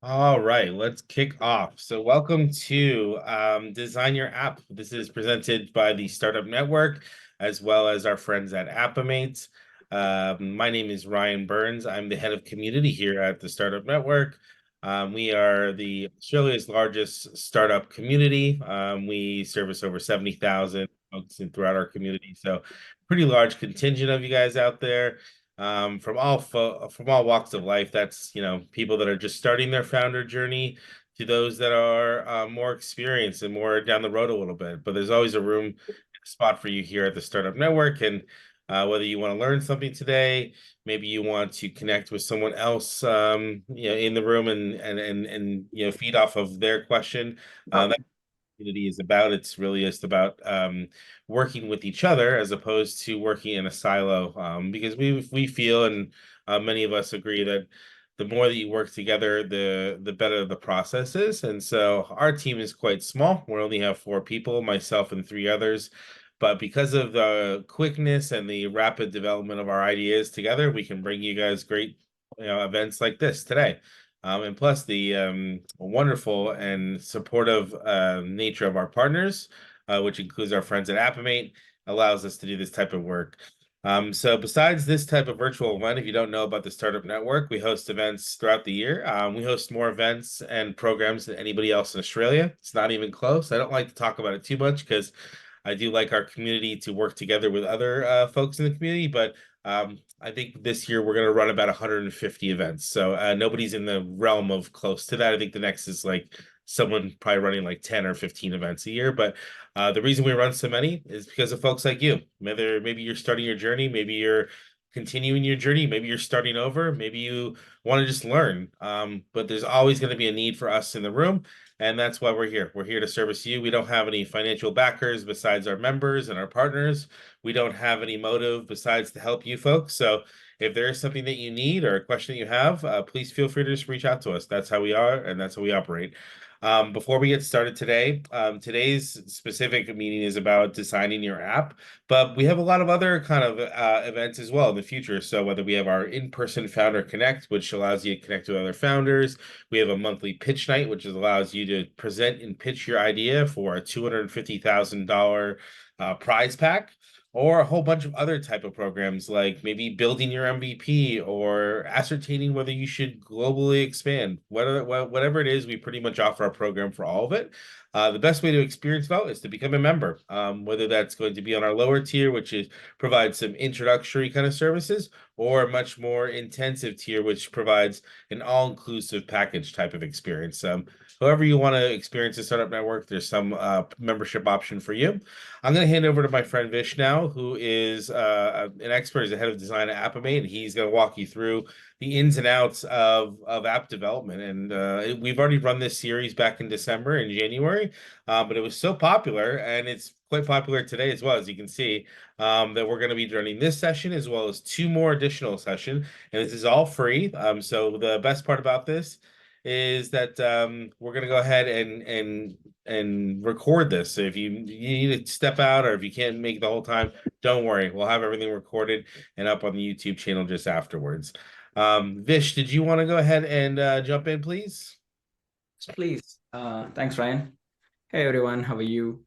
All right, let's kick off. So, welcome to Design Your App. This is presented by the Startup Network as well as our friends at Appomate. My name is Ryan Burns. I'm the head of community here at the Startup Network. We are the Australia's largest startup community. We service over 70,000 folks throughout our community. So, pretty large contingent of you guys out there from all walks of life. That's people that are just starting their founder journey to those that are more experienced and more down the road a little bit. But there's always a room, a spot for you here at the Startup Network, and whether you want to learn something today, maybe you want to connect with someone else, in the room and feed off of their question. That community is about. It's really just about working with each other as opposed to working in a silo. Because we feel, and many of us agree, that the more that you work together, the better the process is. And so our team is quite small. We only have 4 people, myself and 3 others. But because of the quickness and the rapid development of our ideas together, we can bring you guys great, events like this today. And plus the wonderful and supportive nature of our partners, which includes our friends at Appomate, allows us to do this type of work. So besides this type of virtual event, if you don't know about the Startup Network, we host events throughout the year. We host more events and programs than anybody else in Australia. It's not even close. I don't like to talk about it too much because I do like our community to work together with other folks in the community, but I think this year we're going to run about 150 events. So nobody's in the realm of close to that. I think the next is like someone probably running like 10 or 15 events a year. But the reason we run so many is because of folks like you. Maybe you're starting your journey, maybe you're continuing your journey, maybe you're starting over, maybe you want to just learn. But there's always going to be a need for us in the room. And that's why we're here. We're here to service you. We don't have any financial backers besides our members and our partners. We don't have any motive besides to help you folks. So if there is something that you need or a question that you have, please feel free to just reach out to us. That's how we are, and that's how we operate. Before we get started today, today's specific meeting is about designing your app, but we have a lot of other kind of events as well in the future. So whether we have our in-person Founder Connect, which allows you to connect with other founders, we have a monthly pitch night, which allows you to present and pitch your idea for a $250,000 prize pack, or a whole bunch of other type of programs like maybe building your MVP or ascertaining whether you should globally expand. Whatever it is, we pretty much offer a program for all of it. The best way to experience though is to become a member, whether that's going to be on our lower tier, which is provides some introductory kind of services, or a much more intensive tier, which provides an all-inclusive package type of experience. However you want to experience the Startup Network, there's some membership option for you. I'm going to hand over to my friend Vish now, who is an expert as the head of design at Appomate, and he's going to walk you through the ins and outs of app development. And we've already run this series back in December and January, but it was so popular, and it's quite popular today as well, as you can see, that we're going to be running this session as well as 2 more additional sessions, and this is all free. So the best part about this is that we're going to go ahead and record this. So if you need to step out or if you can't make it the whole time, don't worry. We'll have everything recorded and up on the YouTube channel just afterwards. Vish, did you want to go ahead and jump in, please? Please. Thanks, Ryan. Hey, everyone. How are you?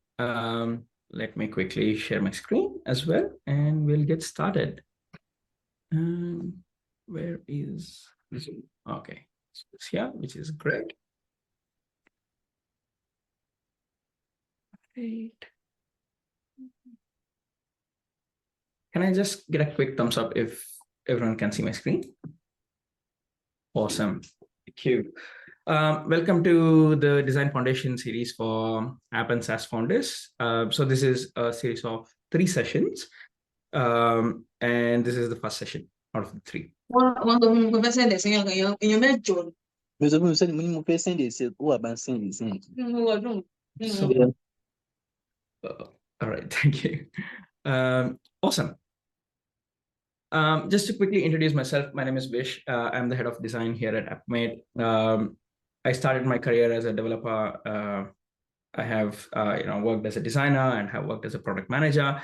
Let me quickly share my screen as well, and we'll get started. Where is Zoom? Okay, so it's here, which is great. Great. Can I just get a quick thumbs up if everyone can see my screen? Awesome. Thank you. Welcome to the Design Foundation series for App and SaaS founders. So this is a series of 3 sessions, and this is the first session out of the 3. So, all right, thank you. Awesome. Just to quickly introduce myself, my name is Vish. I'm the head of design here at Appomate. I started my career as a developer. I have worked as a designer and have worked as a product manager.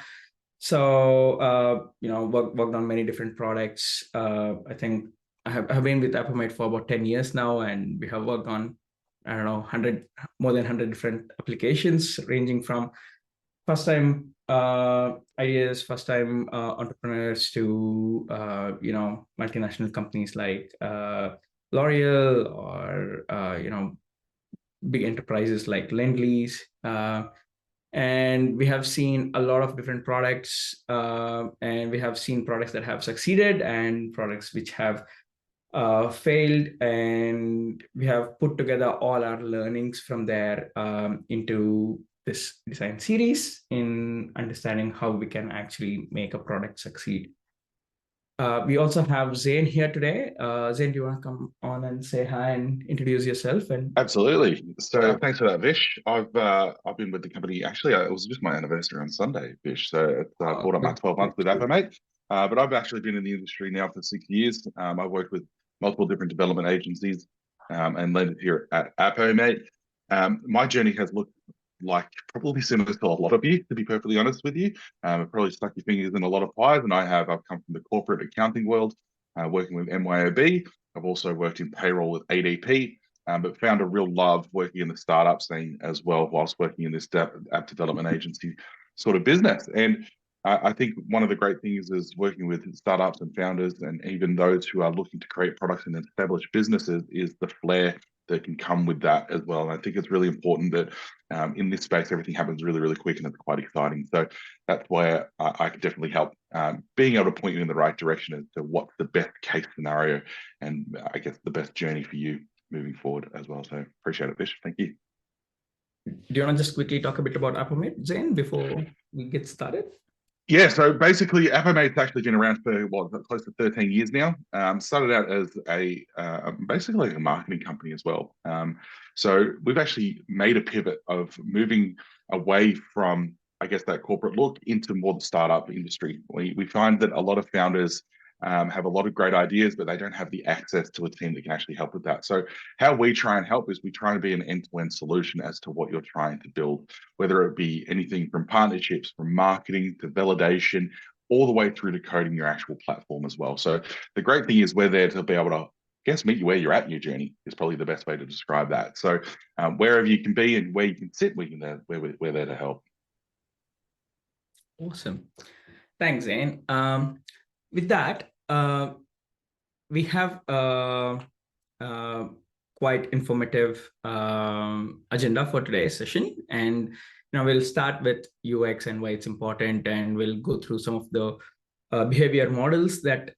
So worked on many different products. I think have been with Appomate for about 10 years now, and we have worked on, I don't know, more than 100 different applications, ranging from first time ideas, first time entrepreneurs to multinational companies like L'Oreal, or big enterprises like Lend-Lease. And we have seen a lot of different products, and we have seen products that have succeeded and products which have failed, and we have put together all our learnings from there into this design series in understanding how we can actually make a product succeed. We also have Zain here today. Zain, do you want to come on and say hi and introduce yourself? And Absolutely. So thanks for that, Vish. I've been with the company. Actually, it was just my anniversary on Sunday, Vish. So it's brought up my 12 months with Appomate. But I've actually been in the industry now for 6 years. I've worked with multiple different development agencies and landed here at Appomate. My journey has looked like probably similar to a lot of you, to be perfectly honest with you. I've probably stuck your fingers in a lot of pies, and I've come from the corporate accounting world, working with MYOB. I've also worked in payroll with ADP. But found a real love working in the startup scene as well, whilst working in this app development agency sort of business. And I think one of the great things is working with startups and founders, and even those who are looking to create products and establish businesses, is the flair that can come with that as well. And I think it's really important that in this space, everything happens really, really quick, and it's quite exciting. So that's where I can definitely help, being able to point you in the right direction as to what's the best case scenario, and I guess the best journey for you moving forward as well. So appreciate it, Vish. Thank you. do you want to just quickly talk a bit about Appomate, Zain, before we get started? Yeah, so basically, Appomate's actually been around for close to 13 years now. Started out as basically a marketing company as well. So we've actually made a pivot of moving away from, I guess, that corporate look into more the startup industry. We find that a lot of founders have a lot of great ideas, but they don't have the access to a team that can actually help with that. So how we try and help is we try to be an end-to-end solution as to what you're trying to build, whether it be anything from partnerships, from marketing to validation, all the way through to coding your actual platform as well. So the great thing is we're there to be able to, I guess, meet you where you're at in your journey is probably the best way to describe that. So wherever you can be and where you can sit, we're there to help. Awesome. Thanks, Zain. With that, we have quite informative agenda for today's session, and we'll start with UX and why it's important, and we'll go through some of the behavior models that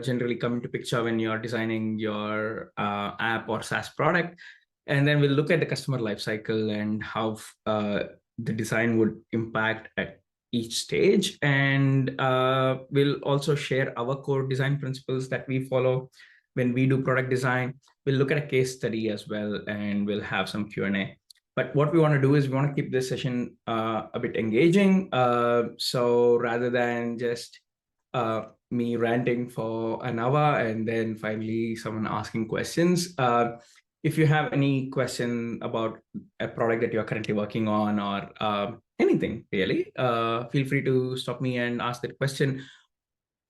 generally come into picture when you're designing your app or SaaS product, and then we'll look at the customer lifecycle and how the design would impact at each stage, and we'll also share our core design principles that we follow when we do product design. We'll look at a case study as well, and we'll have some Q&A. But what we want to do is we want to keep this session a bit engaging. So rather than just me ranting for an hour and then finally someone asking questions, if you have any question about a product that you're currently working on, or anything really, feel free to stop me and ask that question.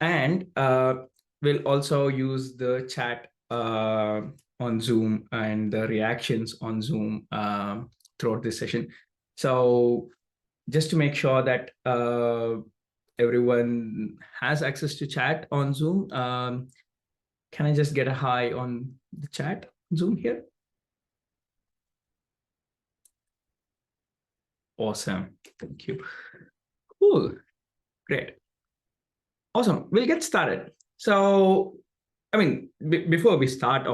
And we'll also use the chat on Zoom and the reactions on Zoom throughout this session. So just to make sure that everyone has access to chat on Zoom, can I just get a hi on the chat Zoom here? Awesome. Thank you. Cool. Great. Awesome. We'll get started. So, I mean, before we start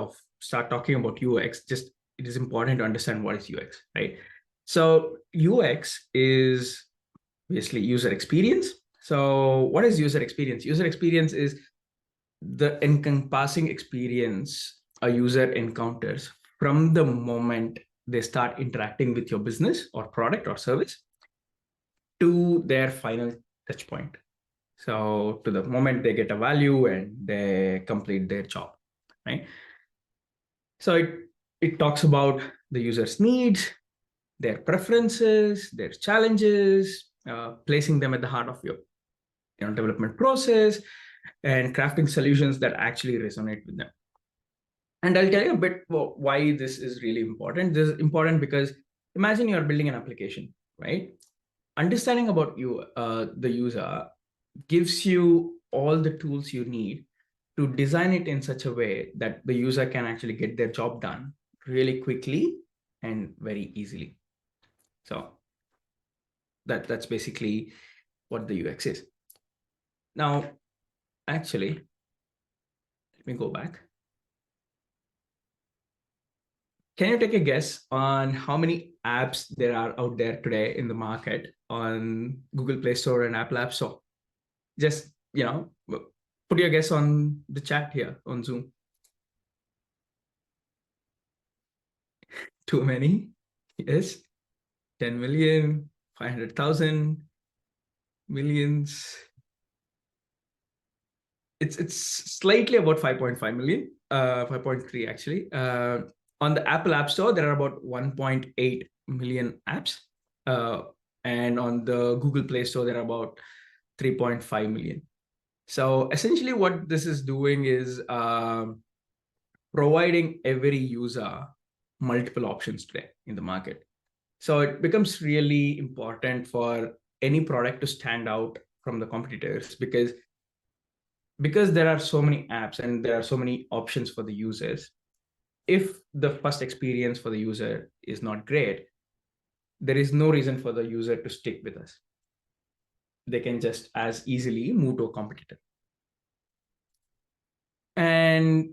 talking about UX, it is important to understand what is UX, right? So UX is basically user experience. So what is user experience? User experience is the encompassing experience a user encounters from the moment they start interacting with your business or product or service to their final touch point. So to the moment they get a value and they complete their job, right? So it talks about the user's needs, their preferences, their challenges, placing them at the heart of your development process, and crafting solutions that actually resonate with them. And I'll tell you a bit why this is really important. This is important because imagine you're building an application, right? Understanding about you, the user, gives you all the tools you need to design it in such a way that the user can actually get their job done really quickly and very easily. So that's basically what the UX is. Now, actually, let me go back. Can you take a guess on how many apps there are out there today in the market on Google Play Store and Apple App Store? Just, put your guess on the chat here on Zoom. Too many? Yes. 10 million, 500,000, millions. It's slightly about 5.5 million, 5.3 actually. On the Apple App Store, there are about 1.8 million apps. And on the Google Play Store, there are about 3.5 million. So essentially what this is doing is providing every user multiple options today in the market. So it becomes really important for any product to stand out from the competitors because there are so many apps and there are so many options for the users. If the first experience for the user is not great, there is no reason for the user to stick with us. They can just as easily move to a competitor. And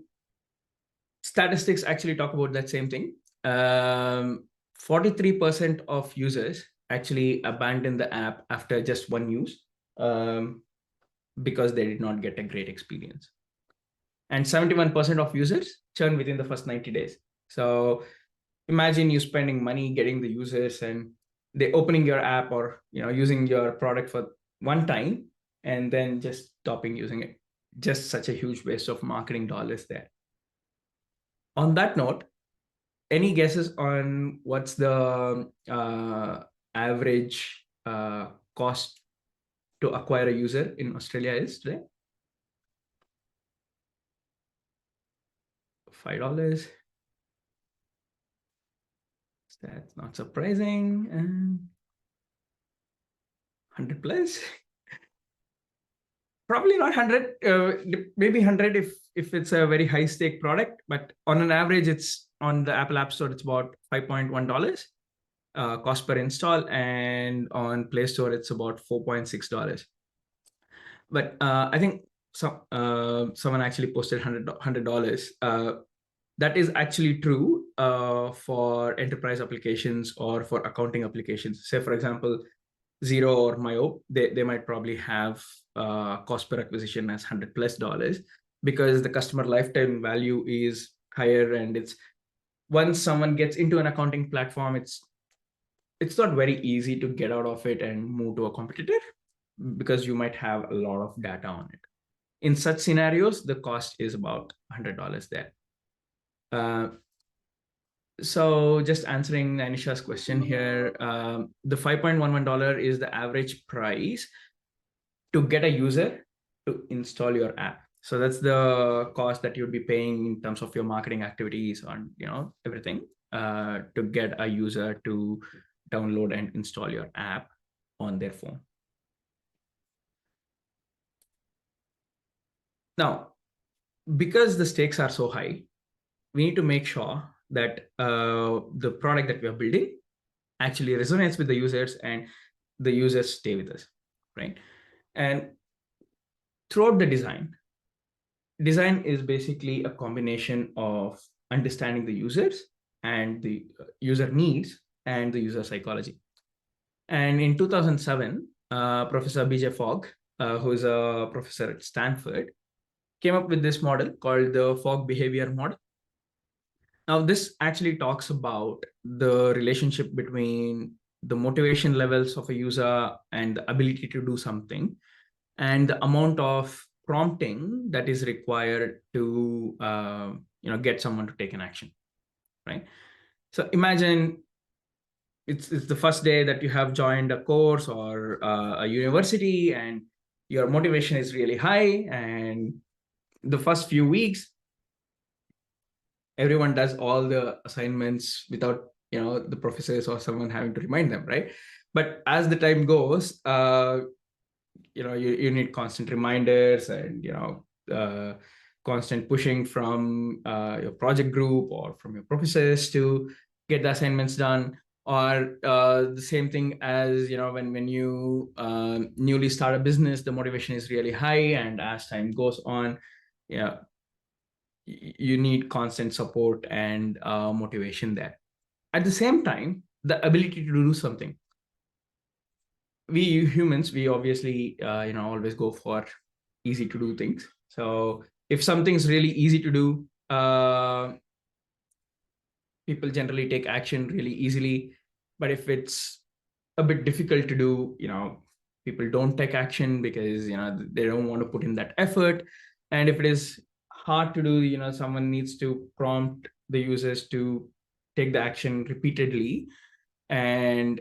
statistics actually talk about that same thing. 43% of users actually abandon the app after just one use because they did not get a great experience. And 71% of users churn within the first 90 days. So imagine you spending money getting the users and they opening your app or using your product for one time and then just stopping using it. Just such a huge waste of marketing dollars there. On that note, any guesses on what's the average cost to acquire a user in Australia is today? $5. That's not surprising. 100 plus. Probably not 100, maybe 100 if it's a very high stake product, but on an average, it's on the Apple App Store, it's about $5.1 cost per install, and on Play Store, it's about $4.6. But I think someone actually posted $100. That is actually true for enterprise applications or for accounting applications. Say, for example, Xero or Mayo, they might probably have cost per acquisition as $100+ because the customer lifetime value is higher, and it's once someone gets into an accounting platform, it's not very easy to get out of it and move to a competitor because you might have a lot of data on it. In such scenarios, the cost is about $100 there. So just answering Anisha's question here, the $5.11 is the average price to get a user to install your app. So that's the cost that you'd be paying in terms of your marketing activities on everything to get a user to download and install your app on their phone. Now, because the stakes are so high, we need to make sure that the product that we are building actually resonates with the users and the users stay with us, right? And throughout the design is basically a combination of understanding the users and the user needs and the user psychology. And in 2007, Professor BJ Fogg, who is a professor at Stanford, came up with this model called the Fogg behavior model. Now, this actually talks about the relationship between the motivation levels of a user and the ability to do something and the amount of prompting that is required to get someone to take an action, right? So imagine it's the first day that you have joined a course or a university and your motivation is really high, and the first few weeks everyone does all the assignments without, the professors or someone having to remind them, right? But as the time goes, you need constant reminders and, constant pushing from your project group or from your professors to get the assignments done. Or the same thing as, when you newly start a business, the motivation is really high, and as time goes on, yeah, you need constant support and motivation there. At the same time, the ability to do something. We humans, we obviously always go for easy to do things. So if something's really easy to do, people generally take action really easily. But if it's a bit difficult to do, people don't take action because they don't want to put in that effort. And if it is hard to do, someone needs to prompt the users to take the action repeatedly, and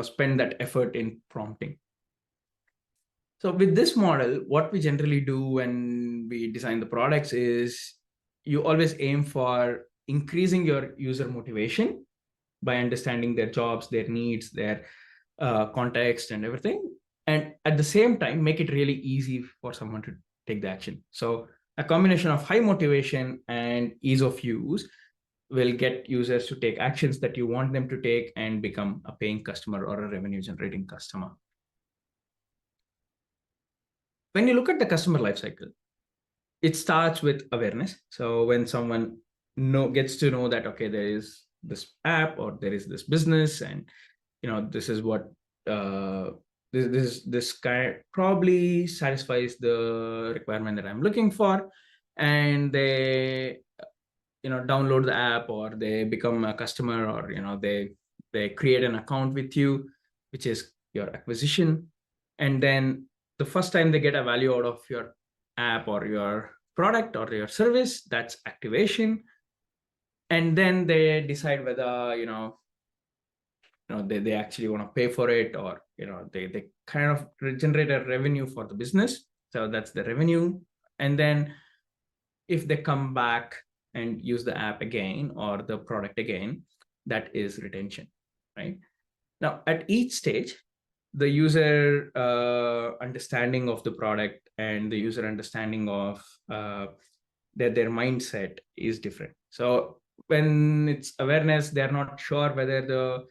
spend that effort in prompting. So with this model, what we generally do when we design the products is you always aim for increasing your user motivation by understanding their jobs, their needs, their context and everything. And at the same time, make it really easy for someone to take the action. So a combination of high motivation and ease of use will get users to take actions that you want them to take and become a paying customer or a revenue generating customer. When you look at the customer lifecycle, it starts with awareness. So when someone gets to know that, okay, there is this app or there is this business, and this is what this guy probably satisfies the requirement that I'm looking for, and they download the app, or they become a customer, or they create an account with you, which is your acquisition. And then the first time they get a value out of your app or your product or your service, that's activation. And then they decide whether they actually want to pay for it, or they kind of generate a revenue for the business. So that's the revenue. And then if they come back and use the app again or the product again, that is retention, right? Now, at each stage, the user understanding of the product and the user understanding of their mindset is different. So when it's awareness, they're not sure whether the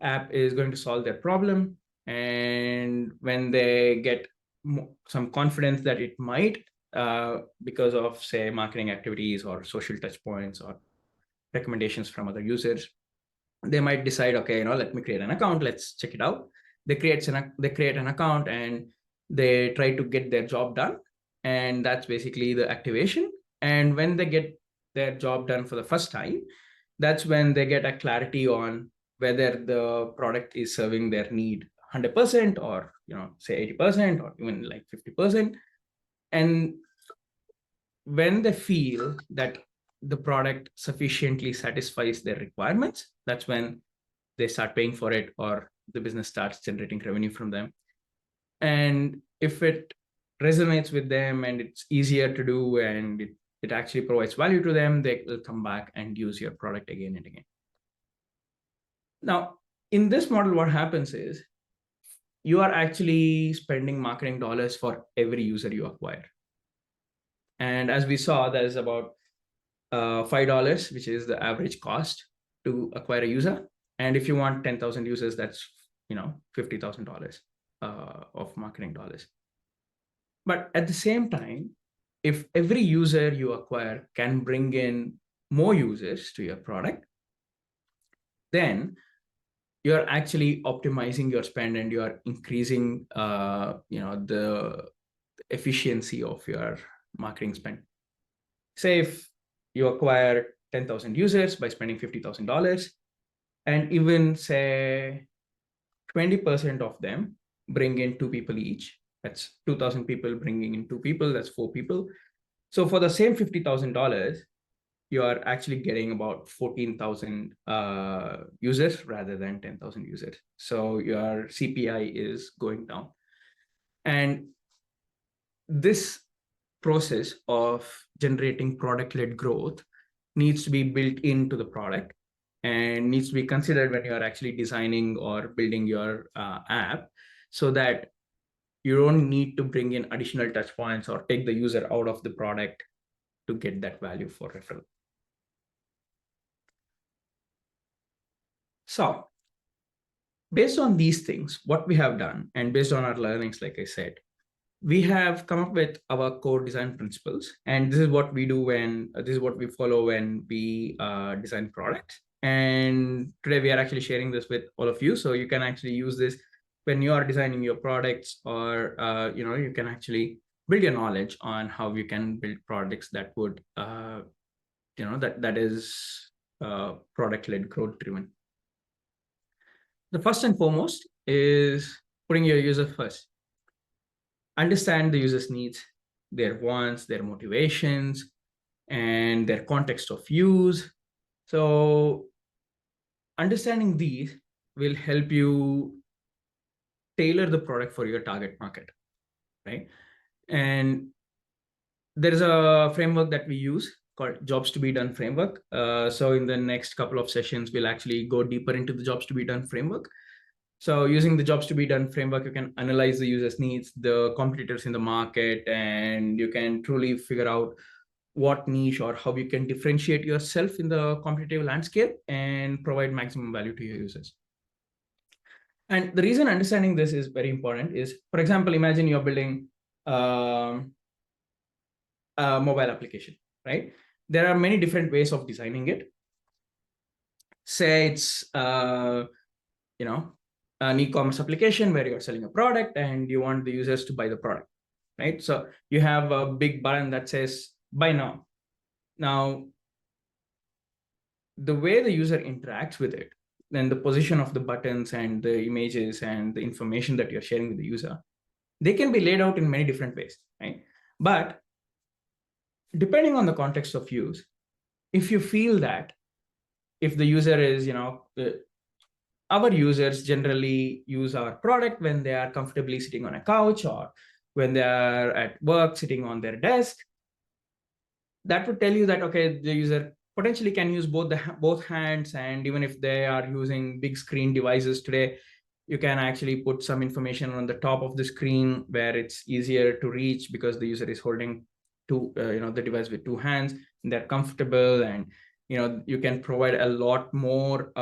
app is going to solve their problem. And when they get some confidence that it might, because of, say, marketing activities or social touch points or recommendations from other users, they might decide, okay, let me create an account, let's check it out. They create an account and they try to get their job done, and that's basically the activation. And when they get their job done for the first time, that's when they get a clarity on whether the product is serving their need 100%, or say 80%, or even like 50%. And when they feel that the product sufficiently satisfies their requirements, that's when they start paying for it, or the business starts generating revenue from them. And if it resonates with them and it's easier to do, and it actually provides value to them, they will come back and use your product again and again. Now, in this model, what happens is you are actually spending marketing dollars for every user you acquire. And as we saw, there's about $5, which is the average cost to acquire a user. And if you want 10,000 users, that's $50,000 of marketing dollars. But at the same time, if every user you acquire can bring in more users to your product, then you're actually optimizing your spend, and you're increasing the efficiency of your marketing spend. Say if you acquire 10,000 users by spending $50,000, and even say 20% of them bring in 2 people each, that's 2,000 people bringing in 2 people, that's 4 people. So for the same $50,000, you are actually getting about 14,000 users rather than 10,000 users. So your CPI is going down. And this process of generating product-led growth needs to be built into the product and needs to be considered when you are actually designing or building your app, so that you don't need to bring in additional touch points or take the user out of the product to get that value for referral. So based on these things, what we have done, and based on our learnings, like I said, we have come up with our core design principles, and this is what we do this is what we follow when we design products. And today we are actually sharing this with all of you, so you can actually use this when you are designing your products, or you can actually build your knowledge on how you can build products that would that is product-led growth driven. The first and foremost is putting your user first. Understand the user's needs, their wants, their motivations, and their context of use. So understanding these will help you tailor the product for your target market, right? And there is a framework that we use called jobs to be done framework. So in the next couple of sessions, we'll actually go deeper into the jobs to be done framework. So using the jobs to be done framework, you can analyze the user's needs, the competitors in the market, and you can truly figure out what niche or how you can differentiate yourself in the competitive landscape and provide maximum value to your users. And the reason understanding this is very important is, for example, imagine you're building a mobile application, right? There are many different ways of designing it. Say it's an e-commerce application where you're selling a product and you want the users to buy the product, right? So you have a big button that says buy now. Now, the way the user interacts with it, then the position of the buttons and the images and the information that you're sharing with the user, they can be laid out in many different ways, right? But depending on the context of use, if you feel that if the user is, our users generally use our product when they are comfortably sitting on a couch or when they are at work sitting on their desk, that would tell you that, okay, the user potentially can use both hands. And even if they are using big screen devices today, you can actually put some information on the top of the screen where it's easier to reach because the user is holding the device with two hands and they're comfortable. And you can provide a lot more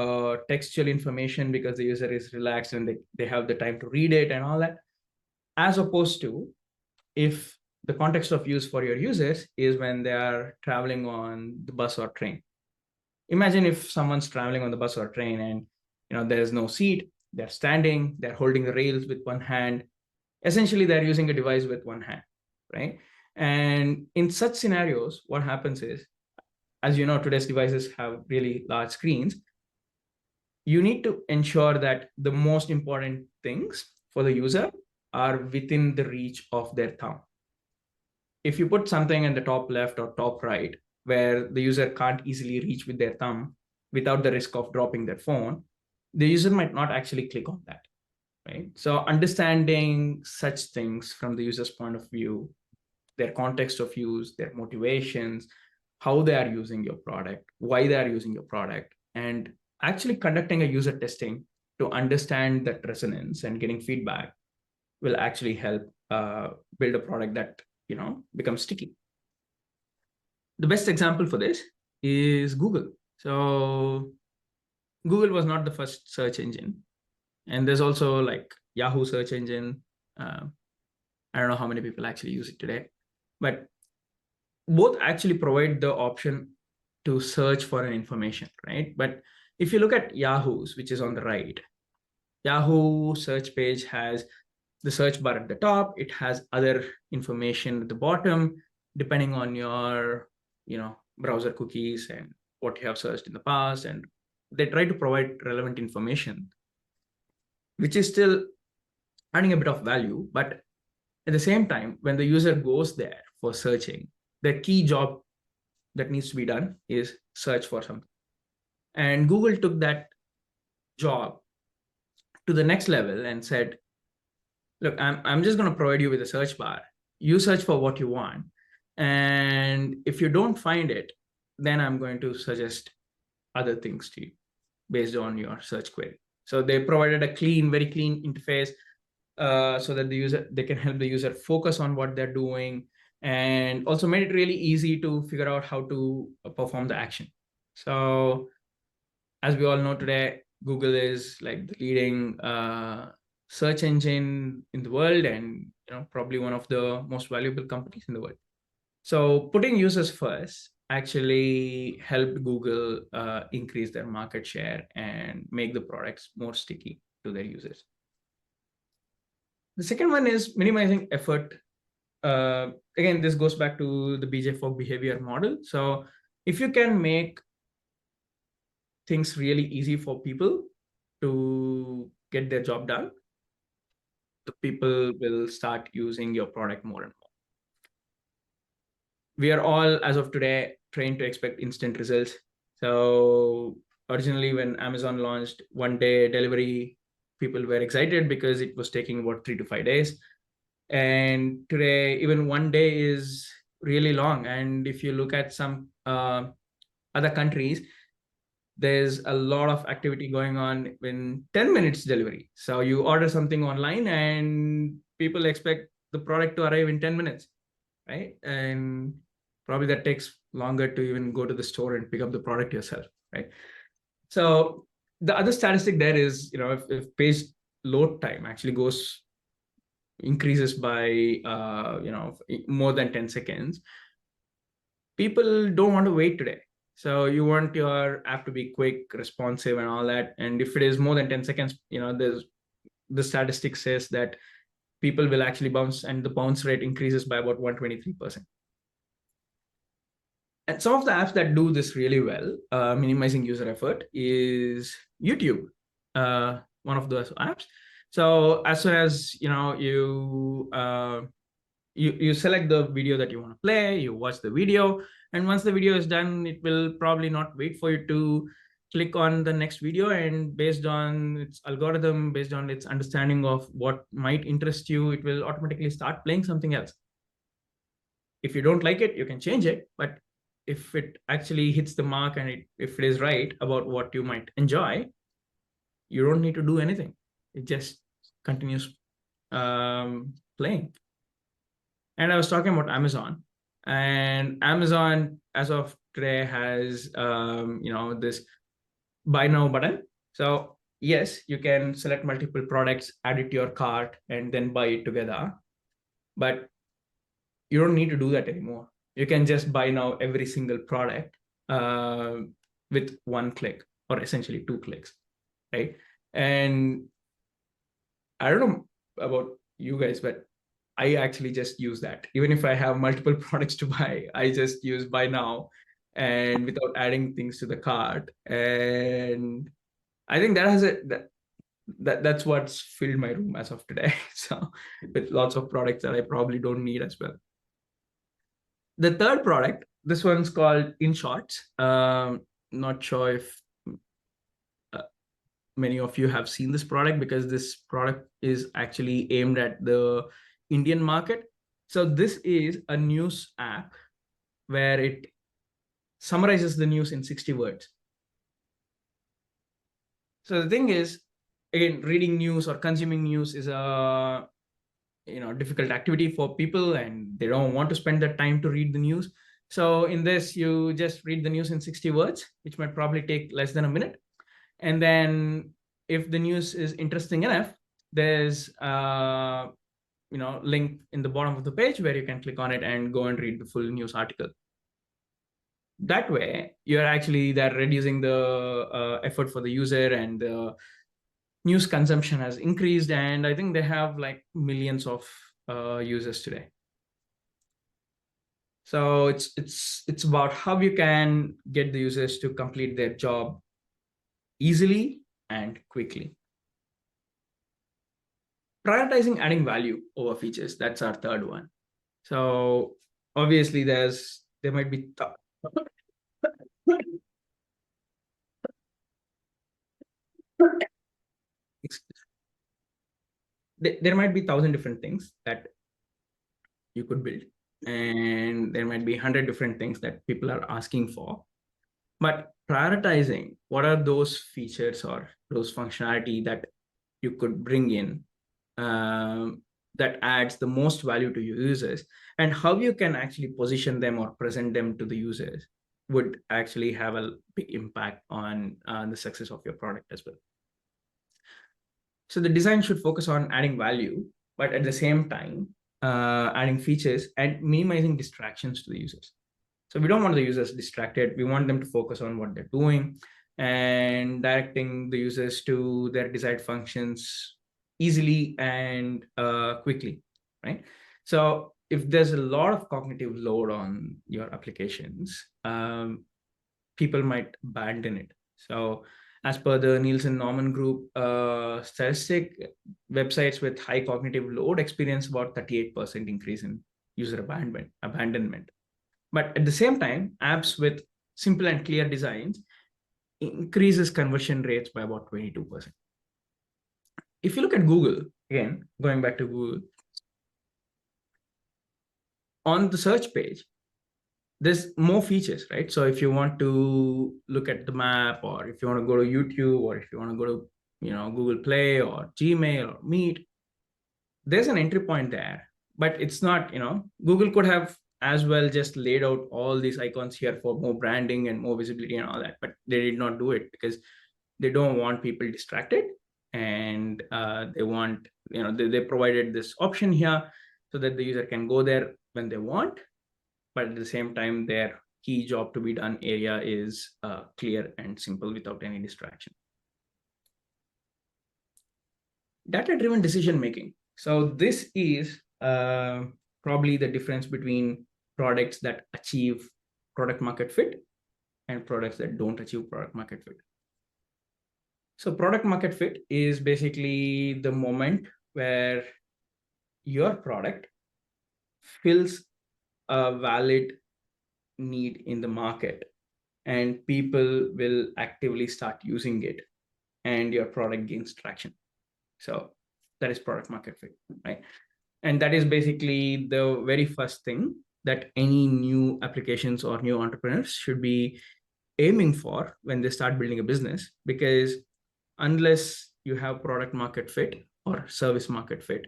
textual information because the user is relaxed and they have the time to read it and all that, as opposed to if the context of use for your users is when they are traveling on the bus or train. Imagine if someone's traveling on the bus or train and there's no seat, they're standing, they're holding the rails with one hand. Essentially, they're using a device with one hand, right? And in such scenarios, what happens is, as you know, today's devices have really large screens. You need to ensure that the most important things for the user are within the reach of their thumb. If you put something in the top left or top right, where the user can't easily reach with their thumb without the risk of dropping their phone, the user might not actually click on that, right? So understanding such things from the user's point of view, their context of use, their motivations, how they are using your product, why they are using your product, and actually conducting a user testing to understand that resonance and getting feedback will actually help build a product that becomes sticky. The best example for this is Google. So Google was not the first search engine, and there's also like Yahoo search engine. I don't know how many people actually use it today, but both actually provide the option to search for an information, right? But if you look at Yahoo's, which is on the right, Yahoo search page has the search bar at the top. It has other information at the bottom, depending on your, browser cookies and what you have searched in the past. And they try to provide relevant information, which is still adding a bit of value. But at the same time, when the user goes there for searching, the key job that needs to be done is search for something. And Google took that job to the next level and said, look, I'm just going to provide you with a search bar. You search for what you want. And if you don't find it, then I'm going to suggest other things to you based on your search query. So they provided a very clean interface so that they can help the user focus on what they're doing, and also made it really easy to figure out how to perform the action. So as we all know today, Google is like the leading search engine in the world, and probably one of the most valuable companies in the world. So putting users first actually helped Google increase their market share and make the products more sticky to their users. The second one is minimizing effort. Again, this goes back to the BJ Fogg behavior model. So if you can make things really easy for people to get their job done, the people will start using your product more and more. We are all, as of today, trained to expect instant results. So originally when Amazon launched one-day delivery, people were excited because it was taking about 3 to 5 days. And today, even one day is really long. And if you look at some other countries, there's a lot of activity going on in 10 minutes delivery. So you order something online and people expect the product to arrive in 10 minutes, right? And probably that takes longer to even go to the store and pick up the product yourself, right? So the other statistic there is, if page load time actually increases by more than 10 seconds, people don't want to wait today. So you want your app to be quick, responsive, and all that. And if it is more than 10 seconds, the statistic says that people will actually bounce, and the bounce rate increases by about 123%. And some of the apps that do this really well, minimizing user effort, is YouTube, one of those apps. So as soon as you select the video that you want to play, you watch the video, and once the video is done, it will probably not wait for you to click on the next video, and based on its algorithm, based on its understanding of what might interest you, it will automatically start playing something else. If you don't like it, you can change it, but if it actually hits the mark and if it is right about what you might enjoy, you don't need to do anything. It just continues playing. And I was talking about Amazon, and Amazon as of today has this buy now button. So yes, you can select multiple products, add it to your cart, and then buy it together. But you don't need to do that anymore. You can just buy now every single product with one click, or essentially 2 clicks, right? And I don't know about you guys, but I actually just use that. Even if I have multiple products to buy, I just use buy now and without adding things to the cart. And I think that's what's filled my room as of today. So with lots of products that I probably don't need as well. The third product, this one's called InShots. Not sure if many of you have seen this product, because this product is actually aimed at the Indian market. So this is a news app where it summarizes the news in 60 words. So the thing is, again, reading news or consuming news is a difficult activity for people, and they don't want to spend the time to read the news. So in this, you just read the news in 60 words, which might probably take less than a minute. And then if the news is interesting enough, there's link in the bottom of the page where you can click on it and go and read the full news article. That way, you're actually reducing the effort for the user, and the news consumption has increased. And I think they have like millions of users today. So it's about how you can get the users to complete their job easily and quickly. Prioritizing adding value over features, that's our third one. So obviously there might be there might be 1,000 different things that you could build. and there might be 100 different things that people are asking for. But prioritizing what are those features or those functionality that you could bring in that adds the most value to your users, and how you can actually position them or present them to the users would actually have a big impact on the success of your product as well. So the design should focus on adding value, but at the same time, adding features and minimizing distractions to the users. So we don't want the users distracted. We want them to focus on what they're doing and directing the users to their desired functions easily and quickly, right? So if there's a lot of cognitive load on your applications, people might abandon it. So as per the Nielsen Norman Group statistic, websites with high cognitive load experience about 38% increase in user abandonment. But at the same time, apps with simple and clear designs increases conversion rates by about 22%. If you look at Google, again, going back to Google, on the search page, there's more features, right? So if you want to look at the map, or if you want to go to YouTube, or if you want to go to Google Play or Gmail or Meet, there's an entry point there. But it's not, Google could have as well just laid out all these icons here for more branding and more visibility and all that, but they did not do it because they don't want people distracted, and they want, they provided this option here so that the user can go there when they want, but at the same time, their key job to be done area is clear and simple without any distraction. Data-driven decision-making. So this is probably the difference between products that achieve product market fit and products that don't achieve product market fit. So product market fit is basically the moment where your product fills a valid need in the market and people will actively start using it and your product gains traction. So that is product market fit, right? And that is basically the very first thing that any new applications or new entrepreneurs should be aiming for when they start building a business, because unless you have product market fit or service market fit,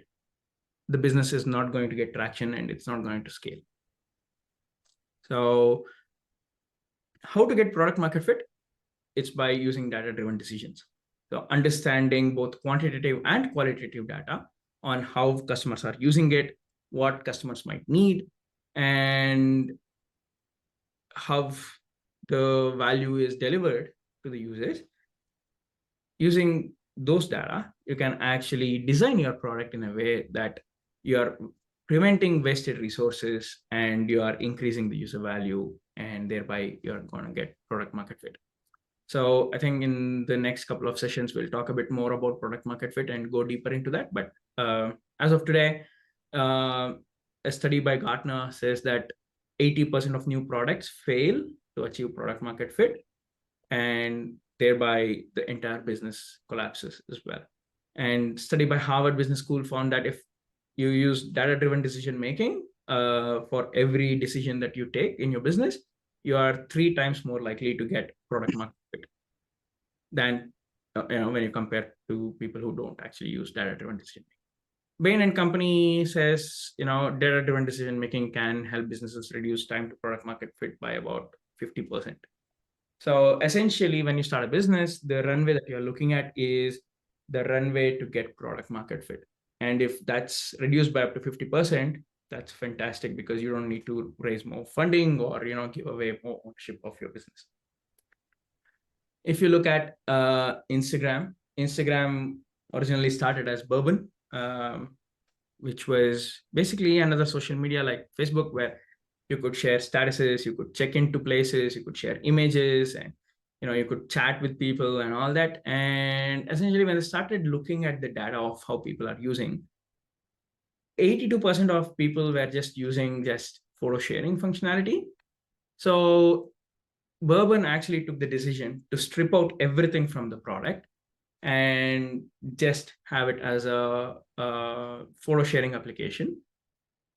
the business is not going to get traction and it's not going to scale. So how to get product market fit? It's by using data-driven decisions. So understanding both quantitative and qualitative data on how customers are using it, what customers might need, and how the value is delivered to the users. Using those data, you can actually design your product in a way that you're preventing wasted resources and you are increasing the user value, and thereby you're going to get product market fit. So I think in the next couple of sessions, we'll talk a bit more about product market fit and go deeper into that. But as of today, a study by Gartner says that 80% of new products fail to achieve product market fit, and thereby the entire business collapses as well. And study by Harvard Business School found that if you use data-driven decision-making for every decision that you take in your business, you are 3 times more likely to get product market fit than when you compare to people who don't actually use data-driven decision-making. Bain and Company says, data-driven decision-making can help businesses reduce time to product market fit by about 50%. So essentially, when you start a business, the runway that you're looking at is the runway to get product market fit. And if that's reduced by up to 50%, that's fantastic, because you don't need to raise more funding or give away more ownership of your business. If you look at Instagram originally started as Bourbon, which was basically another social media like Facebook, where you could share statuses, you could check into places, you could share images, and you could chat with people and all that. And essentially, when they started looking at the data of how people are using, 82% of people were just using photo sharing functionality. So Bourbon actually took the decision to strip out everything from the product and just have it as a photo sharing application.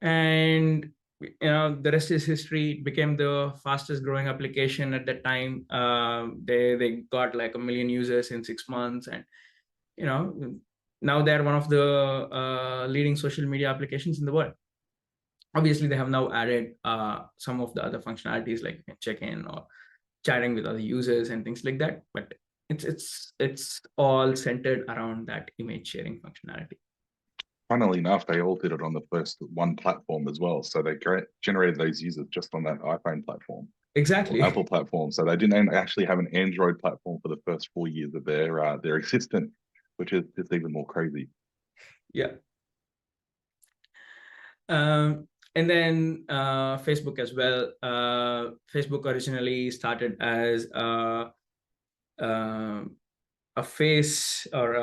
And the rest is history. It became the fastest growing application at that time. They got like 1 million users in 6 months, and now they're one of the leading social media applications in the world. Obviously, they have now added some of the other functionalities like check-in or chatting with other users and things like that, but it's all centered around that image sharing functionality. Funnily enough, they all did it on the first one platform as well. So they generated those users just on that iPhone platform. Exactly. Apple platform. So they didn't actually have an Android platform for the first 4 years of their existence, which is just even more crazy. Yeah. And then Facebook as well. Facebook originally started as a face or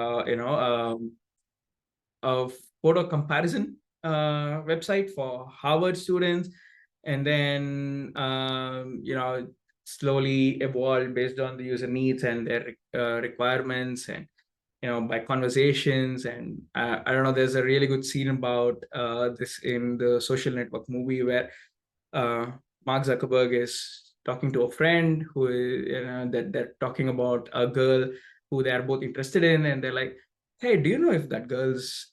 a photo comparison website for Harvard students, and then slowly evolved based on the user needs and their requirements, and by conversations. And I don't know, there's a really good scene about this in the Social Network movie where Mark Zuckerberg is talking to a friend who that they're talking about a girl who they are both interested in, and they're like, hey, do you know if that girl's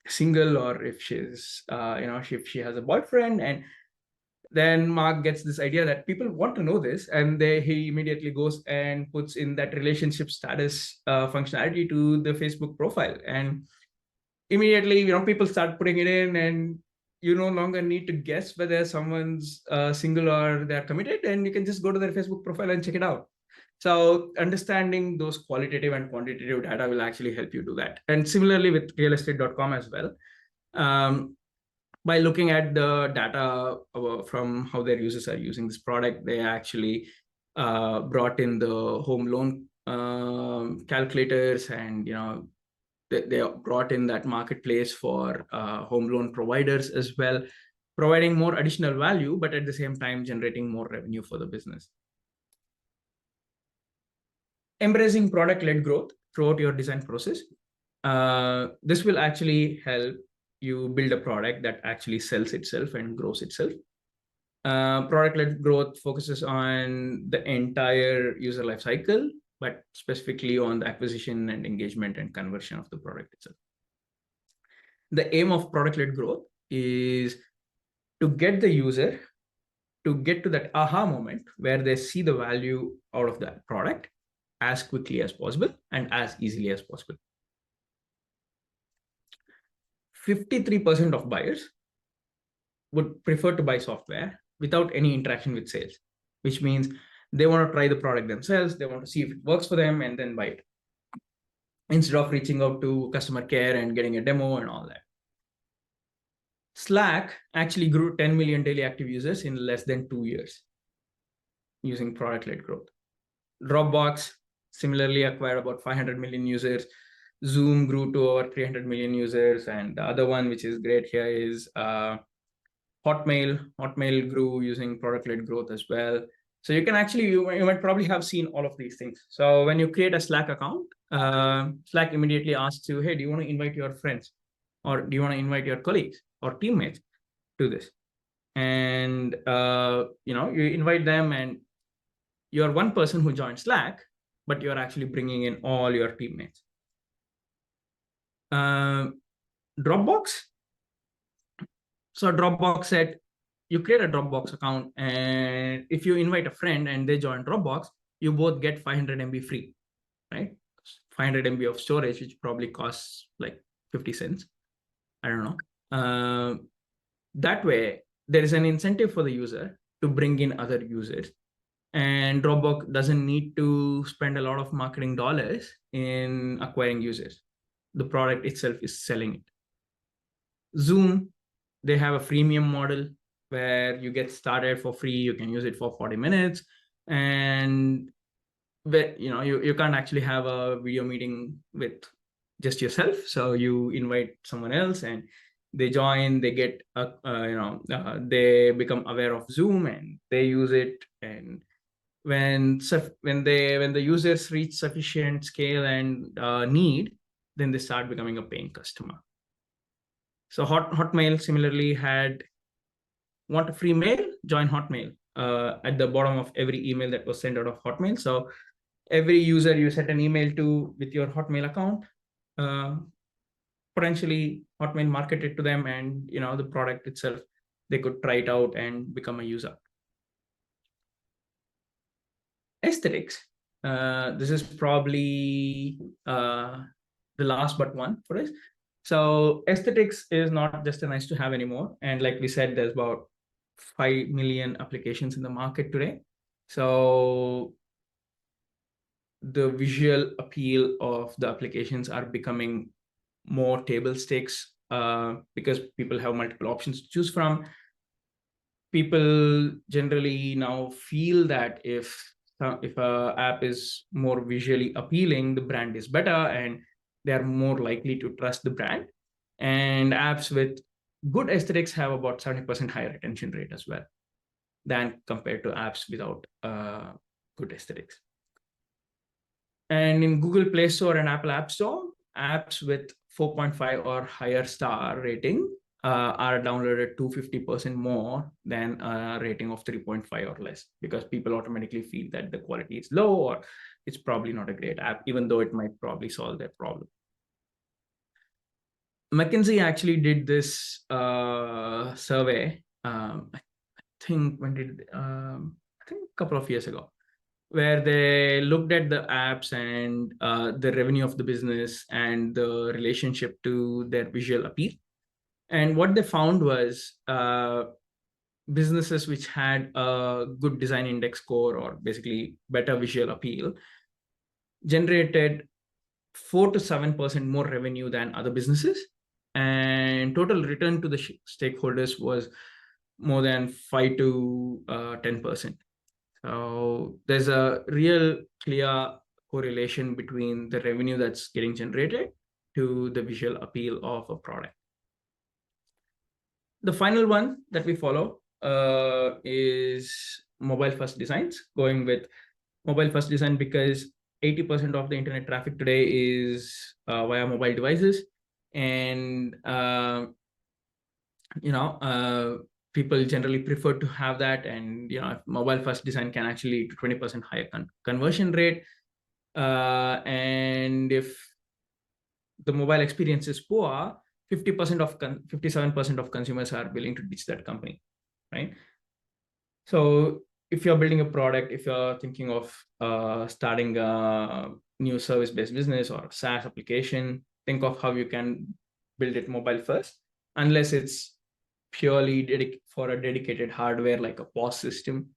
single, or if she's if she has a boyfriend? And then Mark gets this idea that people want to know this, and he immediately goes and puts in that relationship status functionality to the Facebook profile, and immediately people start putting it in, and you no longer need to guess whether someone's single or they're committed, and you can just go to their Facebook profile and check it out. So understanding those qualitative and quantitative data will actually help you do that. And similarly with realestate.com as well. By looking at the data from how their users are using this product, they actually brought in the home loan calculators, and they brought in that marketplace for home loan providers as well, providing more additional value, but at the same time generating more revenue for the business. Embracing product-led growth throughout your design process. This will actually help you build a product that actually sells itself and grows itself. Product-led growth focuses on the entire user life cycle, but specifically on the acquisition and engagement and conversion of the product itself. The aim of product-led growth is to get the user to get to that aha moment where they see the value out of that product as quickly as possible and as easily as possible. 53% of buyers would prefer to buy software without any interaction with sales, which means they want to try the product themselves. They want to see if it works for them and then buy it, instead of reaching out to customer care and getting a demo and all that. Slack actually grew 10 million daily active users in less than 2 years using product-led growth. Dropbox similarly acquired about 500 million users. Zoom grew to over 300 million users. And the other one, which is great here, is Hotmail. Hotmail grew using product-led growth as well. So you can actually, you might probably have seen all of these things. So when you create a Slack account, Slack immediately asks you, hey, do you want to invite your friends? Or do you want to invite your colleagues or teammates to this? And you invite them, and you're one person who joined Slack, but you're actually bringing in all your teammates. Dropbox. So Dropbox said, you create a Dropbox account, and if you invite a friend and they join Dropbox, you both get 500 MB free, right? 500 MB of storage, which probably costs like 50 cents. I don't know. That way, there is an incentive for the user to bring in other users. And Dropbox doesn't need to spend a lot of marketing dollars in acquiring users. The product itself is selling it. Zoom, they have a freemium model where you get started for free. You can use it for 40 minutes. And you can't actually have a video meeting with just yourself. So you invite someone else and they join, they get, they become aware of Zoom and they use it. And when the users reach sufficient scale and need, then they start becoming a paying customer. So Hotmail similarly had want a free mail? Join Hotmail. At the bottom of every email that was sent out of Hotmail. So every user you sent an email to with your Hotmail account, potentially Hotmail marketed to them, and the product itself, they could try it out and become a user. Aesthetics. This is probably the last but one for us. So aesthetics is not just a nice to have anymore. And like we said, there's about 5 million applications in the market today. So the visual appeal of the applications are becoming more table stakes because people have multiple options to choose from. People generally now feel that if a app is more visually appealing, the brand is better and they're more likely to trust the brand. And apps with good aesthetics have about 70% higher retention rate as well than compared to apps without good aesthetics. And in Google Play Store and Apple App Store, apps with 4.5 or higher star rating are downloaded 250% more than a rating of 3.5 or less, because people automatically feel that the quality is low or it's probably not a great app, even though it might probably solve their problem. McKinsey actually did this survey. I think a couple of years ago, where they looked at the apps and the revenue of the business and the relationship to their visual appeal. And what they found was businesses which had a good design index score, or basically better visual appeal, generated 4 to 7% more revenue than other businesses. And total return to the stakeholders was more than 5 to 10%. So there's a real clear correlation between the revenue that's getting generated to the visual appeal of a product. The final one that we follow is mobile first designs, going with mobile first design because 80% of the internet traffic today is via mobile devices. And people generally prefer to have that. And mobile first design can actually lead to 20% higher conversion rate. And if the mobile experience is poor, 57% of consumers are willing to ditch that company, right? So if you're building a product, if you're thinking of starting a new service-based business or SaaS application, think of how you can build it mobile first, unless it's purely for a dedicated hardware like a POS system,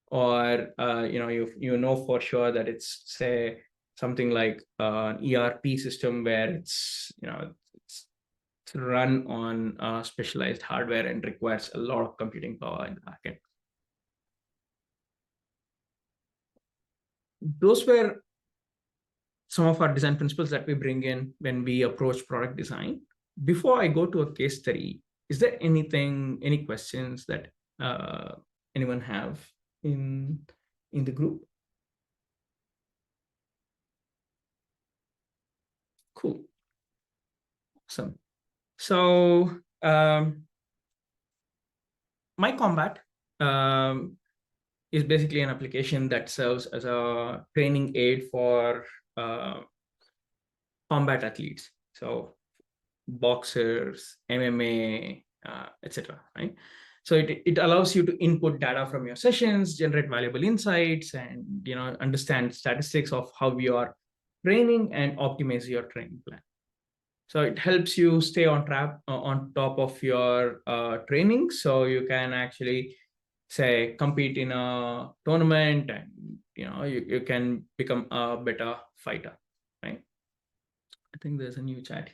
or you know for sure that it's, say, something like an ERP system where it's run on specialized hardware and requires a lot of computing power in the backend. Those were some of our design principles that we bring in when we approach product design. Before I go to a case study, is there any questions that anyone have in the group? Cool. Awesome. So MyCombat is basically an application that serves as a training aid for combat athletes. So boxers, MMA, etc. Right? So it allows you to input data from your sessions, generate valuable insights, and understand statistics of how you are training and optimize your training plan. So it helps you stay on track, on top of your training, so you can actually, say, compete in a tournament, and you can become a better fighter, right? I think there's a new chat.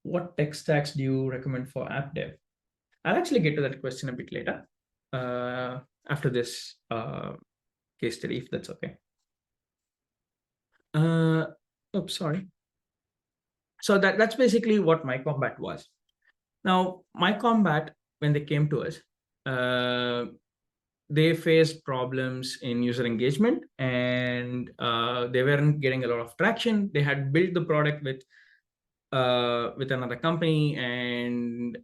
What tech stacks do you recommend for app dev? I'll actually get to that question a bit later after this case study, if that's okay. Oops, sorry. So that's basically what MyCombat was. Now, MyCombat, when they came to us, they faced problems in user engagement, and they weren't getting a lot of traction. They had built the product with another company, and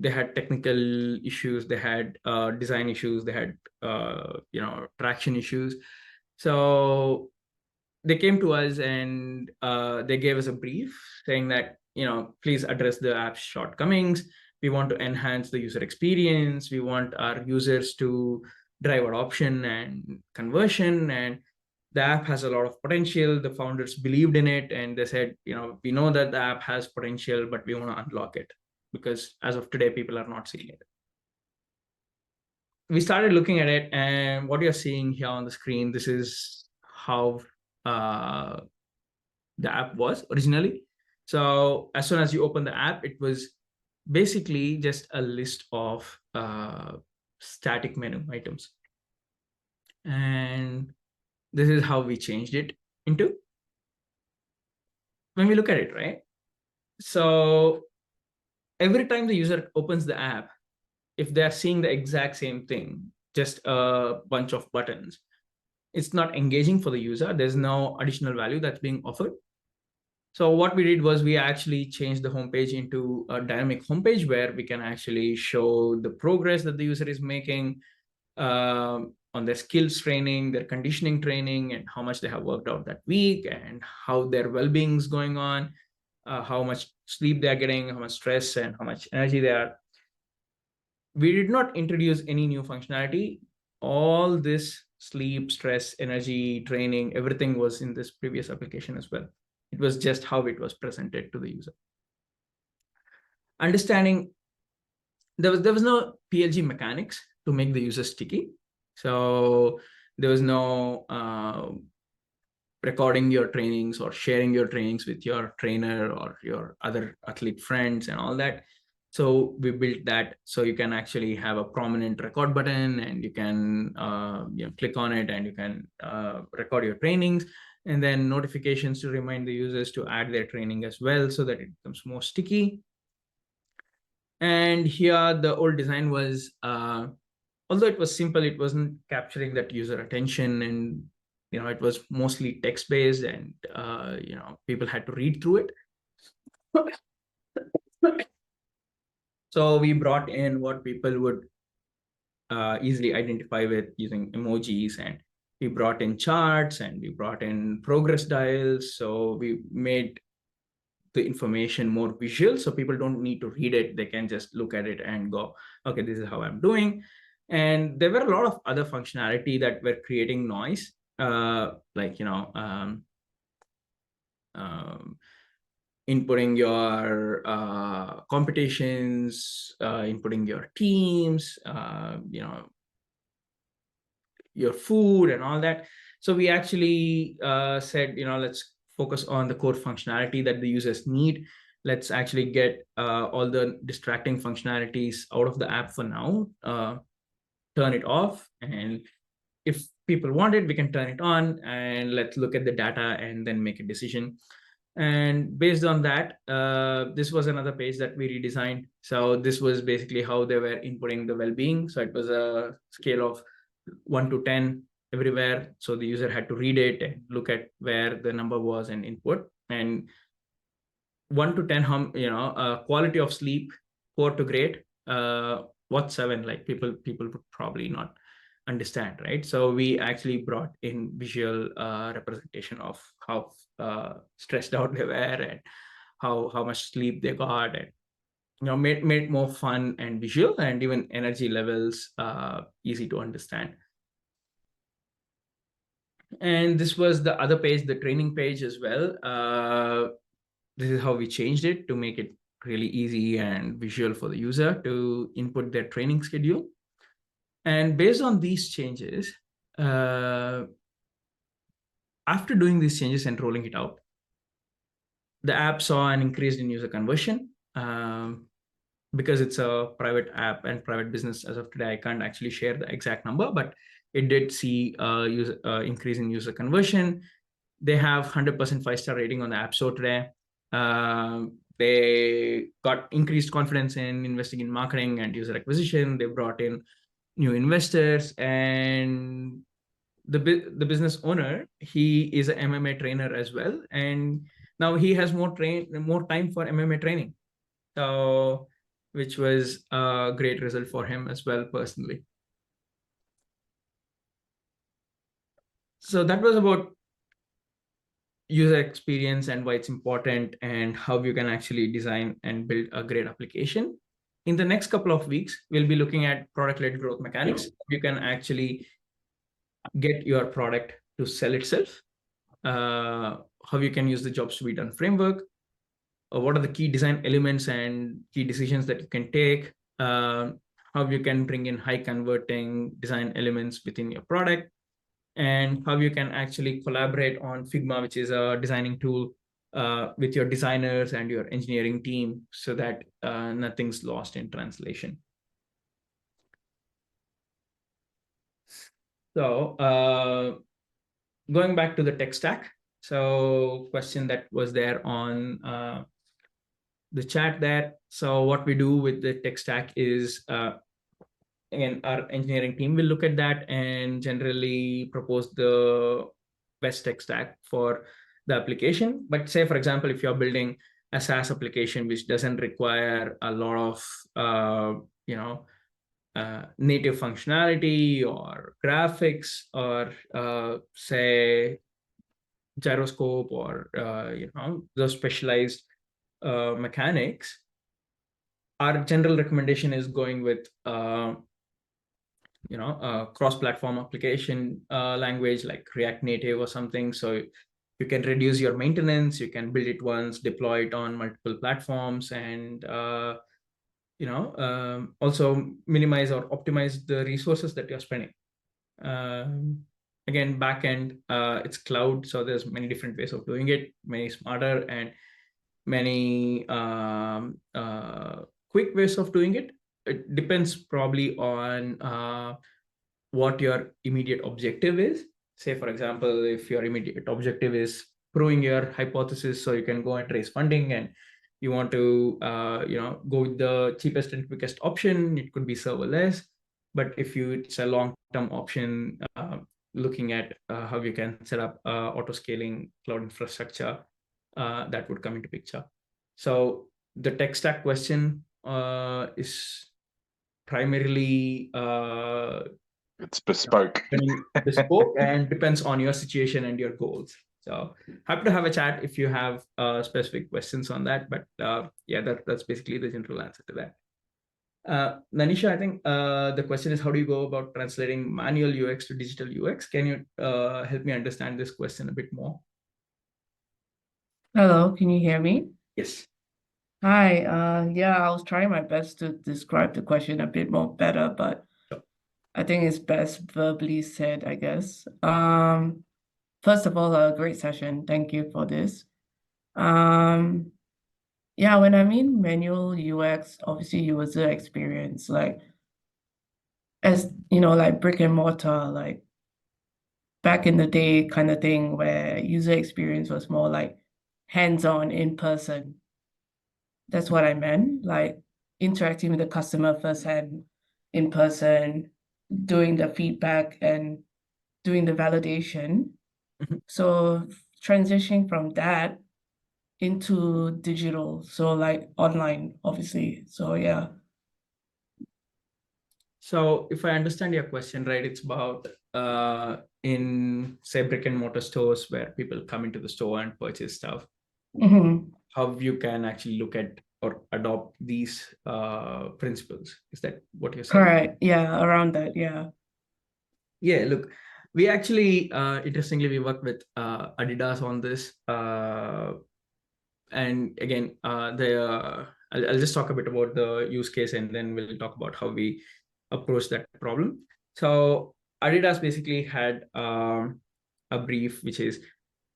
they had technical issues, they had design issues, they had traction issues. So they came to us and they gave us a brief saying that, please address the app's shortcomings. We want to enhance the user experience. We want our users to drive adoption and conversion, and the app has a lot of potential. The founders believed in it, and they said, we know that the app has potential, but we want to unlock it, because as of today, people are not seeing it. We started looking at it, and what you're seeing here on the screen, this is how the app was originally. So as soon as you open the app, it was basically just a list of static menu items. And this is how we changed it into, when we look at it, right? So every time the user opens the app, if they're seeing the exact same thing, just a bunch of buttons, it's not engaging for the user. There's no additional value that's being offered. So what we did was we actually changed the homepage into a dynamic homepage where we can actually show the progress that the user is making on their skills training, their conditioning training, and how much they have worked out that week, and how their well-being is going on, how much sleep they're getting, how much stress, and how much energy they are. We did not introduce any new functionality. All this sleep, stress, energy, training, everything was in this previous application as well. It was just how it was presented to the user. Understanding, there was no PLG mechanics to make the user sticky. So there was no recording your trainings or sharing your trainings with your trainer or your other athlete friends and all that. So we built that so you can actually have a prominent record button, and you can click on it, and you can record your trainings, and then notifications to remind the users to add their training as well, so that it becomes more sticky. And here the old design was, although it was simple, it wasn't capturing that user attention, and it was mostly text-based, and people had to read through it. So we brought in what people would easily identify with using emojis, and we brought in charts, and we brought in progress dials. So we made the information more visual, so people don't need to read it. They can just look at it and go, okay, this is how I'm doing. And there were a lot of other functionality that were creating noise, like inputting your competitions, inputting your teams, your food and all that. So we actually said, let's focus on the core functionality that the users need. Let's actually get all the distracting functionalities out of the app for now, turn it off. And if people want it, we can turn it on, and let's look at the data and then make a decision. And based on that, this was another page that we redesigned. So this was basically how they were inputting the well-being. So it was a scale of 1 to 10 everywhere. So the user had to read it and look at where the number was and input. And 1 to 10, quality of sleep, poor to great. What's 7? Like people would probably not understand, right? So we actually brought in visual representation of how stressed out they were, and how much sleep they got, and made it more fun and visual, and even energy levels easy to understand. And this was the other page, the training page as well. This is how we changed it to make it really easy and visual for the user to input their training schedule. And based on these changes, after doing these changes and rolling it out, the app saw an increase in user conversion. Because it's a private app and private business, as of today, I can't actually share the exact number, but it did see increase in user conversion. They have 100% 5-star rating on the App Store today. They got increased confidence in investing in marketing and user acquisition. They brought in new investors, and the business owner, he is an MMA trainer as well, and now he has more time for MMA training. So which was a great result for him as well personally. So that was about user experience and why it's important and how you can actually design and build a great application. In the next couple of weeks, we'll be looking at product-led growth mechanics. You can actually get your product to sell itself, how you can use the jobs to be done framework, what are the key design elements and key decisions that you can take, how you can bring in high converting design elements within your product, and how you can actually collaborate on Figma, which is a designing tool, with your designers and your engineering team so that nothing's lost in translation. So going back to the tech stack. So question that was there on the chat there. So what we do with the tech stack is, again, our engineering team will look at that and generally propose the best tech stack for the application. But say, for example, if you're building a SaaS application which doesn't require a lot of native functionality or graphics or say gyroscope or those specialized mechanics, our general recommendation is going with cross-platform application language like React Native or something. So you can reduce your maintenance, you can build it once, deploy it on multiple platforms, and also minimize or optimize the resources that you're spending. Again, backend, it's cloud, so there's many different ways of doing it, many smarter and many quick ways of doing it. It depends probably on what your immediate objective is. Say, for example, if your immediate objective is proving your hypothesis so you can go and raise funding, and you want to go with the cheapest and quickest option, it could be serverless. But if it's a long-term option, looking at how you can set up auto-scaling cloud infrastructure, that would come into picture. So the tech stack question is primarily it's bespoke. Bespoke and depends on your situation and your goals. So happy to have a chat if you have specific questions on that. But yeah, that's basically the general answer to that. Nanisha, I think the question is, how do you go about translating manual UX to digital UX? Can you help me understand this question a bit more? Hello, can you hear me? Yes. Hi, yeah, I was trying my best to describe the question a bit more better, but sure. I think it's best verbally said, I guess. First of all, a great session. Thank you for this. Yeah, when I mean manual UX, obviously user experience, like as like brick and mortar, like back in the day kind of thing where user experience was more like hands-on in person. That's what I meant, like interacting with the customer firsthand in person, doing the feedback and doing the validation. Mm-hmm. So transitioning from that into digital, so like online, obviously. So yeah. So if I understand your question right, it's about in say brick and mortar stores where people come into the store and purchase stuff. Mm-hmm. How you can actually look at or adopt these principles. Is that what you're saying? Correct. Yeah, around that. Yeah. Yeah, look, we actually, interestingly, we worked with Adidas on this. And again, I'll just talk a bit about the use case and then we'll talk about how we approach that problem. So Adidas basically had a brief, which is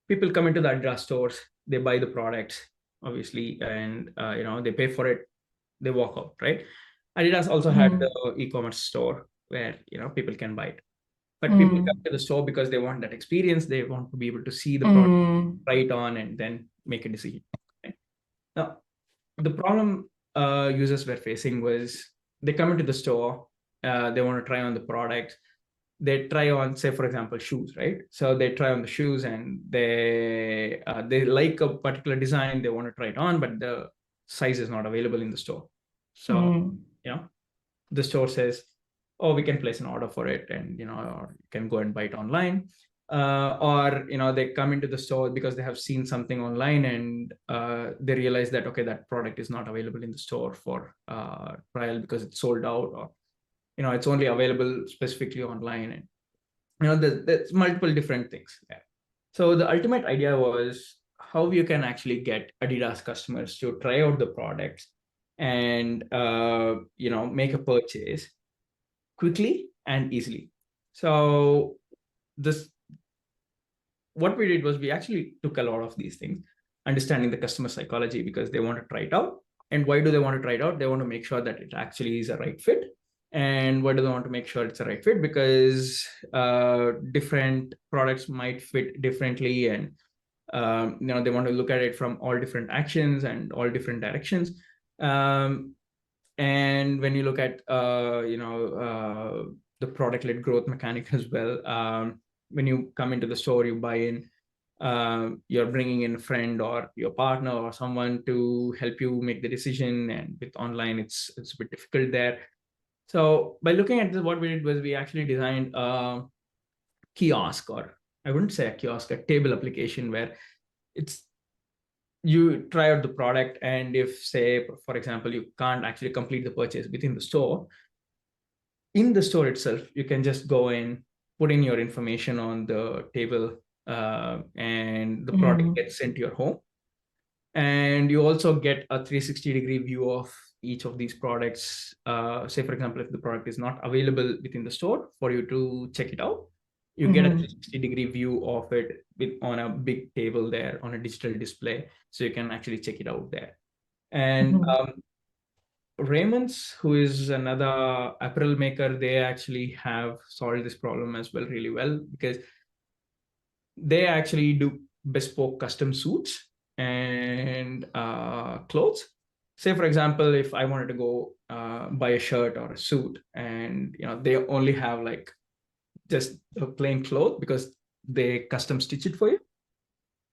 people come into the Adidas stores, they buy the products, obviously, and they pay for it, they walk out, right? Adidas also had the e-commerce store where people can buy it. But people come to the store because they want that experience. They want to be able to see the product, try it on, and then make a decision. Right? Now, the problem users were facing was they come into the store, they want to try on the product. They try on, say, for example, shoes, right? So they try on the shoes and they like a particular design. They want to try it on, but the size is not available in the store. So, the store says, oh, we can place an order for it, and or you can go and buy it online. Or they come into the store because they have seen something online, and they realize that, okay, that product is not available in the store for trial because it's sold out, or it's only available specifically online. And there's multiple different things there. So the ultimate idea was how you can actually get Adidas customers to try out the products and make a purchase quickly and easily. So what we did was we actually took a lot of these things, understanding the customer psychology, because they want to try it out. And why do they want to try it out? They want to make sure that it actually is a right fit. And why do they want to make sure it's a right fit? Because different products might fit differently, and they want to look at it from all different actions and all different directions. And when you look at the product-led growth mechanic as well, when you come into the store, you buy in, you're bringing in a friend or your partner or someone to help you make the decision. And with online, it's a bit difficult there. So by looking at this, what we did was we actually designed a kiosk, or I wouldn't say a kiosk, a table application where you try out the product, and if, say, for example, you can't actually complete the purchase within the store, in the store itself, you can just go in, put in your information on the table, and the product gets sent to your home. And you also get a 360-degree view of each of these products. Say, for example, if the product is not available within the store for you to check it out, you get a 360-degree view of it on a big table there on a digital display, so you can actually check it out there. And Raymond's, who is another apparel maker, they actually have solved this problem as well really well, because they actually do bespoke custom suits and clothes. Say, for example, if I wanted to go buy a shirt or a suit, and they only have like just a plain cloth because they custom stitch it for you,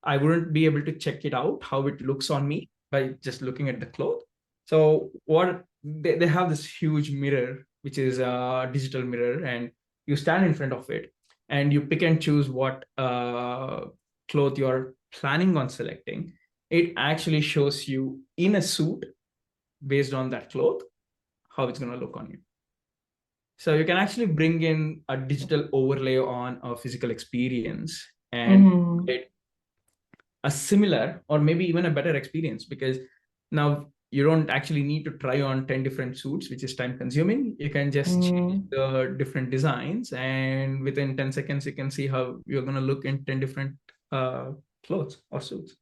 I wouldn't be able to check it out how it looks on me by just looking at the cloth. So what they have this huge mirror, which is a digital mirror, and you stand in front of it and you pick and choose what cloth you're planning on selecting. It actually shows you in a suit, based on that cloth, how it's going to look on you. So you can actually bring in a digital overlay on a physical experience and get a similar or maybe even a better experience, because now you don't actually need to try on 10 different suits, which is time consuming. You can just change the different designs, and within 10 seconds, you can see how you're going to look in 10 different clothes or suits.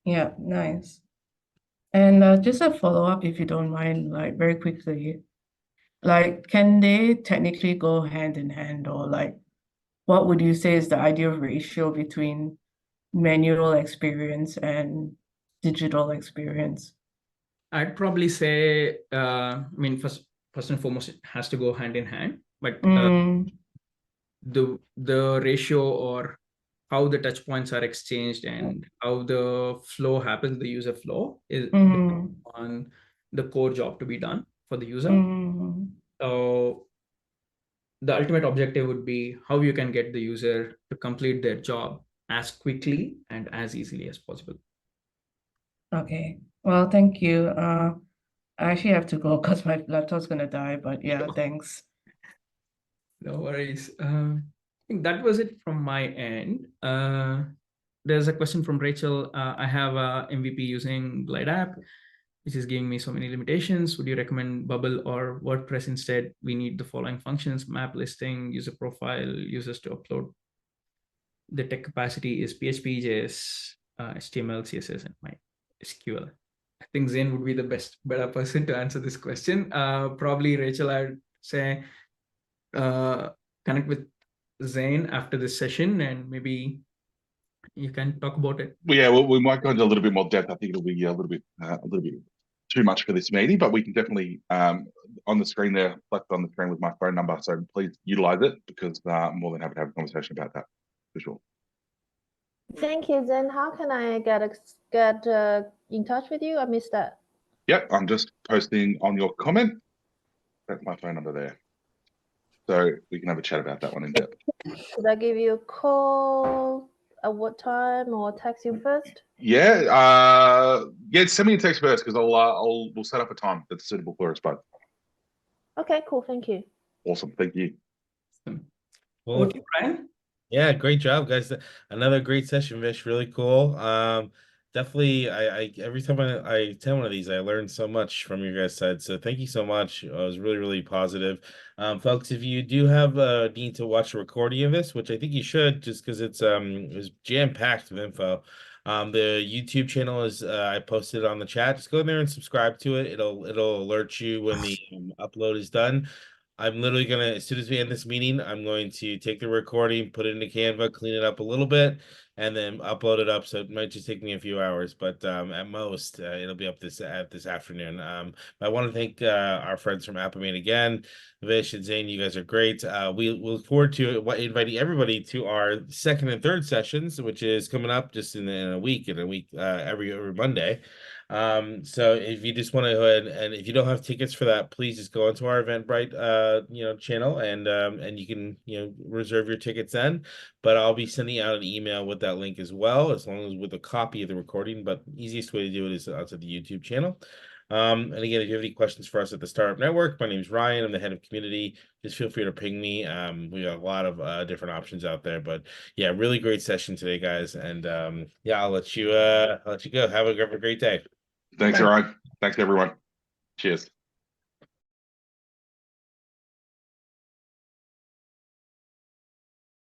Yeah, nice. And just a follow-up, if you don't mind, like very quickly, like can they technically go hand in hand, or like what would you say is the ideal ratio between manual experience and digital experience? I'd probably say, I mean, first and foremost, it has to go hand in hand, but the ratio or how the touch points are exchanged and how the flow happens, the user flow, is on the core job to be done for the user. So the ultimate objective would be how you can get the user to complete their job as quickly and as easily as possible. Okay, well, thank you. I actually have to go because my laptop's gonna die, but yeah, thanks. No worries. I think that was it from my end. There's a question from Rachel. I have a MVP using Glide app, which is giving me so many limitations. Would you recommend Bubble or WordPress instead? We need the following functions: map listing, user profile, users to upload. The tech capacity is PHP, JS, HTML, CSS, and MySQL. I think Zain would be the better person to answer this question. Probably Rachel, I'd say connect with Zain after this session, and maybe you can talk about it. Well, yeah, we might go into a little bit more depth. I think it'll be a little bit too much for this meeting, but we can definitely on the screen there, left on the screen with my phone number. So please utilize it, because I'm more than happy to have a conversation about that for sure. Thank you. Then how can I get in touch with you? I missed that. Yep, I'm just posting on your comment. That's my phone number there. So we can have a chat about that one in depth. Should I give you a call at what time or text you first? Yeah, send me a text first because we'll set up a time that's suitable for us both. Okay, cool. Thank you. Awesome, thank you. Cool. Okay, Brian. Yeah, great job, guys. Another great session, Vish. Really cool. Definitely, I every time I attend one of these, I learn so much from your guys' side. So thank you so much. It was really, really positive. Folks, if you do have need to watch a recording of this, which I think you should, just because it was jam-packed with info. The YouTube channel is I posted it on the chat. Just go in there and subscribe to it. It'll alert you when the upload is done. I'm literally gonna, as soon as we end this meeting, I'm going to take the recording, put it into Canva, clean it up a little bit, and then upload it up. So it might just take me a few hours, but at most it'll be up this afternoon. I want to thank our friends from Appomate again, Vish and Zane. You guys are great. We look forward to inviting everybody to our second and third sessions, which is coming up just in a week, every Monday. So if you just want to go ahead and if you don't have tickets for that, please just go onto our Eventbrite channel and you can reserve your tickets then. But I'll be sending out an email with that link as well, as long as with a copy of the recording. But the easiest way to do it is onto the YouTube channel. And again, if you have any questions for us at the Startup Network, my name is Ryan. I'm the head of community. Just feel free to ping me. We got a lot of different options out there. But yeah, really great session today, guys. And yeah, I'll let you go. Have a great day. Thanks, Aaron. Thanks, everyone. Cheers.